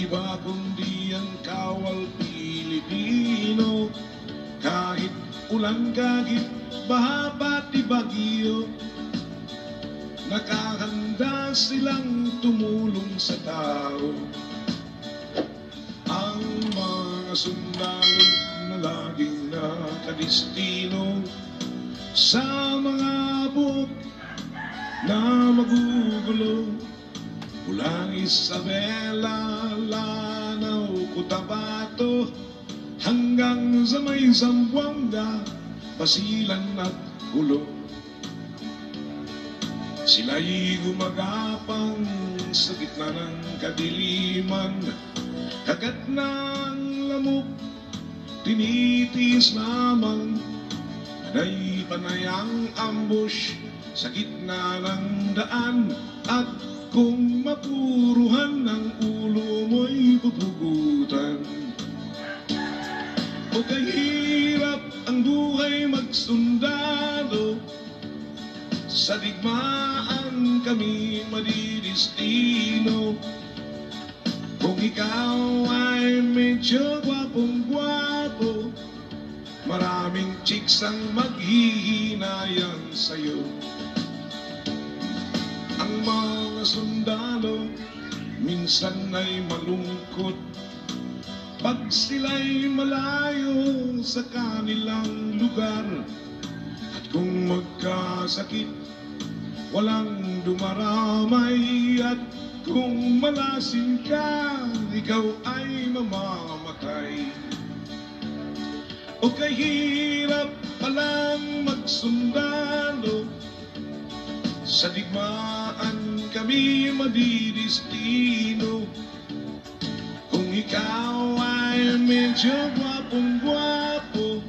iba kundi ang kawal Pilipino. Kahit ulan kagit, baha pati bagyo, nakahanda silang tumulong sa tao. Ang mga sundalo na laging nakadestino sa mga buhok na magugulo, mula Isabela, Lanao, Cotabato, hanggang sa may Zamboanga, Basilan at Hulo. Sila'y gumagapang sa gitna ng kadiliman, kagat ng lamok, tinitiis lamang. Panay ang ambush sa gitna ng daan, at kung mapuruhan ng ulo mo'y pupugutan. O kahirap ang buhay magsundalo, sa digmaan kami madidistino. Kung ikaw ay medyo gwapong-gwapo, maraming chicks ang maghihinayang sa'yo. Ang mga sundalo minsan ay malungkot pag sila'y malayo sa kanilang lugar. At kung magkasakit, walang dumaramay. At kung malasin ka, ikaw ay mamamatay. O kahirap palang magsundalo, sa digmaan kami madidistino. Kung ikaw ay medyo gwapong-gwapo,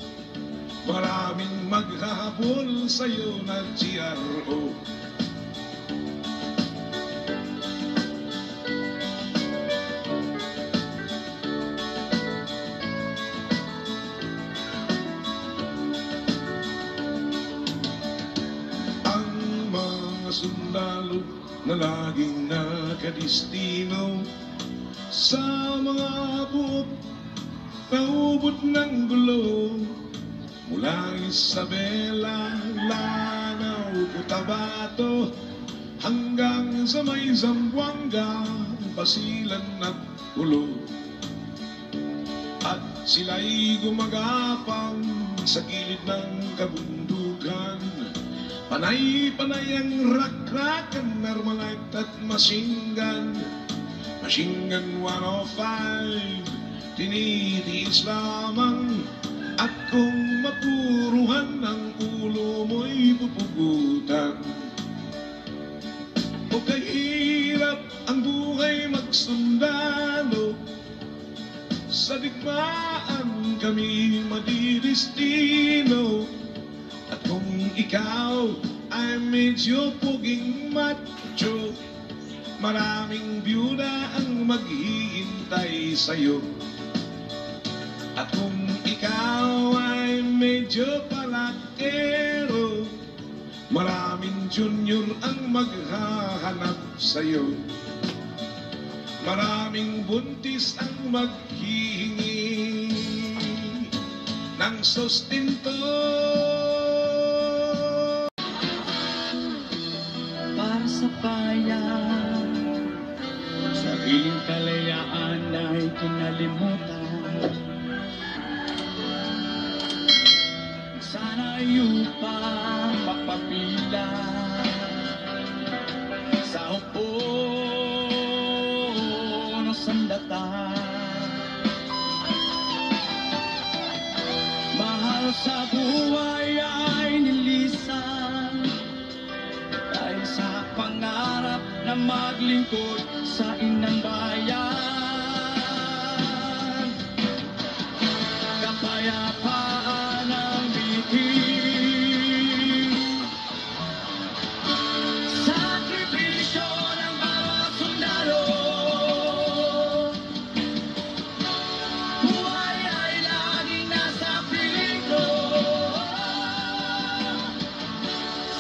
maraming maghahabol sa'yo na GRO. Sundalo na laging nakadestino sa mga buhok na ubod ng gulo, mula Isabela, Lanao, Cotabato, hanggang sa may Zamboanga, Basilan at Hulo. At sila'y gumagapang sa gilid ng kabundukan, panay-panay ang rak-rakan, Armalite at machine gun. Machine gun 105, tinitiis lamang. At kung mapuruhan ng ulo mo'y pupugutan. O kahirap ang buhay magsundalo, sa digmaan kami madidistino. At kung ikaw ay medyo puging macho, maraming byuda ang maghihintay sa'yo. At kung ikaw ay medyo palakero, maraming junior ang maghahanap sa'yo. Maraming buntis ang maghihingi ng sustento. Sa bayan, sariling kalayaan ay kinalimutan. Sana upang mapapila sa upo ng sandata. Mahal sa buhay ay nilisan dahil sa pangarap na maglingkod sa inang bayan. Kapayapaan ang bihig, sakripisyo ng bawat sundalo. Buhay ay laging nasa peligro.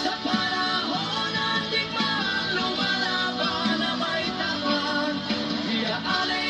Sa panahon ng digmaan, lumalaban na may tapat, iaalay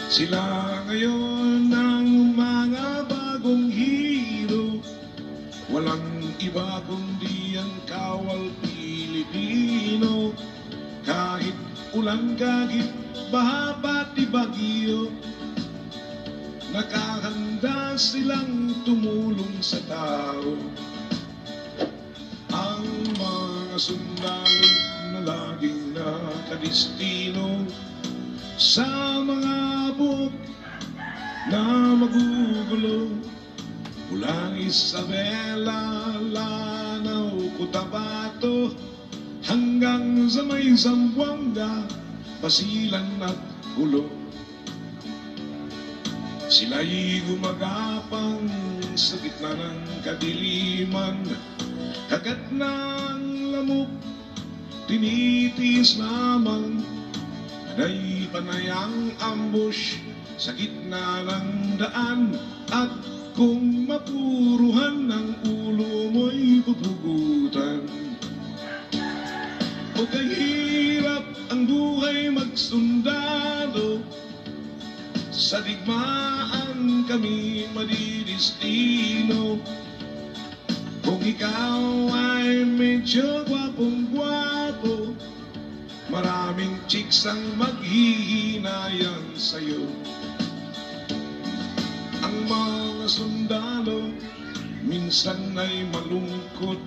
Sila ngayon ang mga bagong hero, walang iba kundi ang kawal Pilipino. Kahit ulan, kahit baha, pati bagyo, nakahanda silang tumulong sa tao. Ang mga sundalo na laging nakadestino sa mga buhok na magugulo, mula Isabela, Lanao, Cotabato, hanggang sa may Zamboanga, Basilan at Ulo. Sila'y gumagapang sa gitna ng kadiliman, kagat ng lamok, tinitiis lamang. Panay ang ambush sa gitna ng daan, at kung mapuruhan ng ulo mo'y pupugutan. O kahirap ang buhay magsundalo, sa digmaan kami madidestino. Kung ikaw ay medyo gwapong-gwapo, maraming chicks ang maghihinayang sa'yo. Ang mga sundalo minsan ay malungkot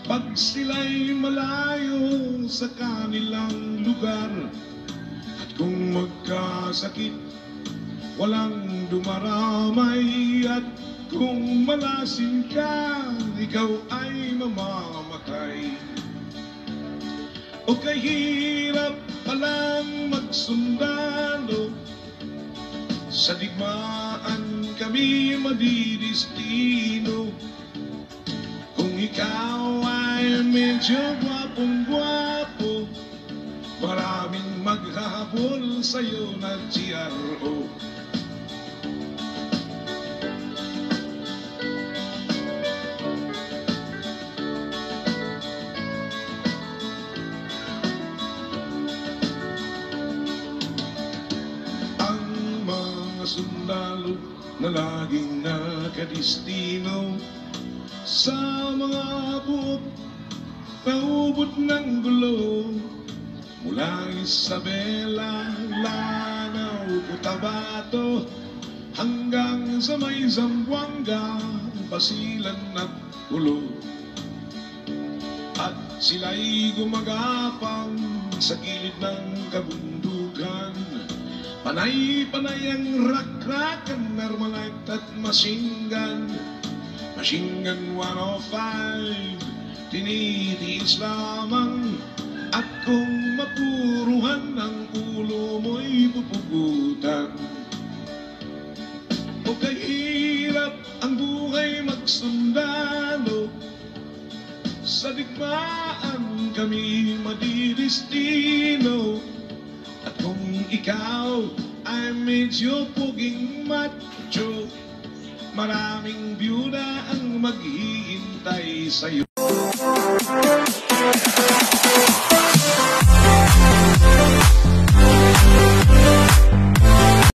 pag sila'y malayo sa kanilang lugar. At kung magkasakit, walang dumaramay. At kung malasin ka, ikaw ay mamamatay. O kahirap palang magsundalo, sa digmaan kami madidestino. Kung ikaw ay medyo gwapong-gwapo, maraming maghahabol sa'yo na GRO. Sundalo na laging nakadestino sa mga buhok na ubod ng gulo, mula Isabela, Lanao, Cotabato, hanggang sa may Zamboanga, Basilan at Ulo. At sila'y gumagapang sa gilid ng kabundukan, panay-panay ang rak-rakan, Armalite at machine gun. Machine gun 105, tinitiis lamang. At kung mapuruhan ng ulo mo'y pupugutan. O kahirap ang buhay magsundalo, sa digmaan kami madidestino. At kung ikaw ay medyo puging macho, maraming byuda ang maghihintay sa'yo.